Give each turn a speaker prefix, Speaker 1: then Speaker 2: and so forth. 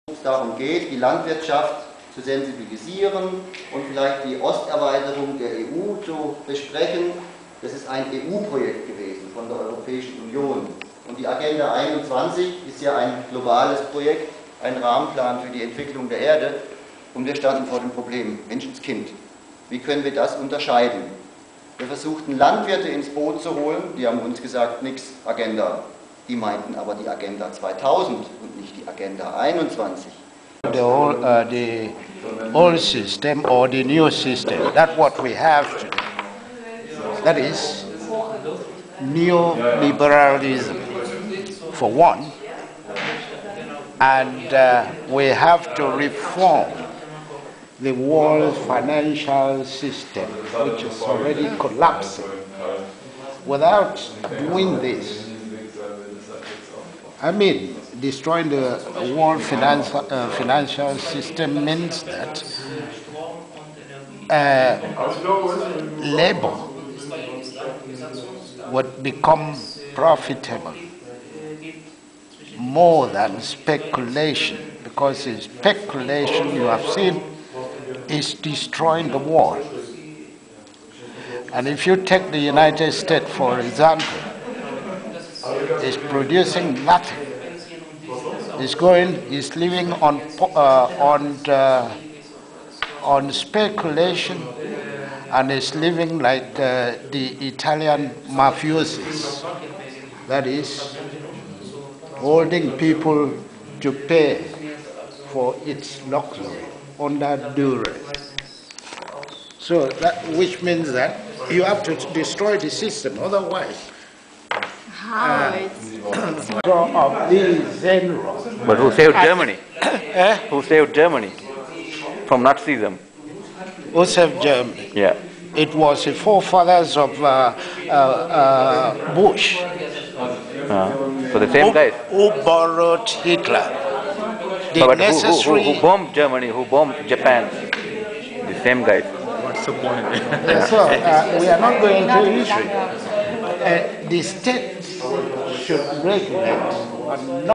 Speaker 1: es darum geht, die Landwirtschaft zu sensibilisieren und vielleicht die Osterweiterung der EU zu besprechen. Das ist ein EU-Projekt gewesen von der Europäischen Union. Und die Agenda 21 ist ja ein globales Projekt, ein Rahmenplan für die Entwicklung der Erde. Und wir standen vor dem Problem, Menschenskind. Wie können wir das unterscheiden? Wir versuchten Landwirte ins Boot zu holen, die haben uns gesagt, nix Agenda. Die meinten aber die Agenda 2000 und nicht die Agenda 21.
Speaker 2: The old system or the new system, that's what we have today. That is neoliberalism for one, and we have to reform the world financial system, which is already collapsing. Without doing this, destroying the world financial system means that labor would become profitable more than speculation, because speculation, you have seen, is destroying the world. And if you take the United States, for example, it's producing nothing. It's living on speculation, and it's living like the Italian mafiosis. That is, holding people to pay for its luxury under duress. So which means that you have to destroy the system, otherwise. Of these Zenro.
Speaker 3: But who saved Germany? Who saved Germany from Nazism?
Speaker 2: Who saved Germany?
Speaker 3: Yeah.
Speaker 2: It was the forefathers of Bush.
Speaker 3: So the same guys.
Speaker 2: Who borrowed Hitler?
Speaker 3: But who bombed Germany? Who bombed Japan? The same guys.
Speaker 4: What's the point?
Speaker 2: So we are not going to history. The state should regulate and not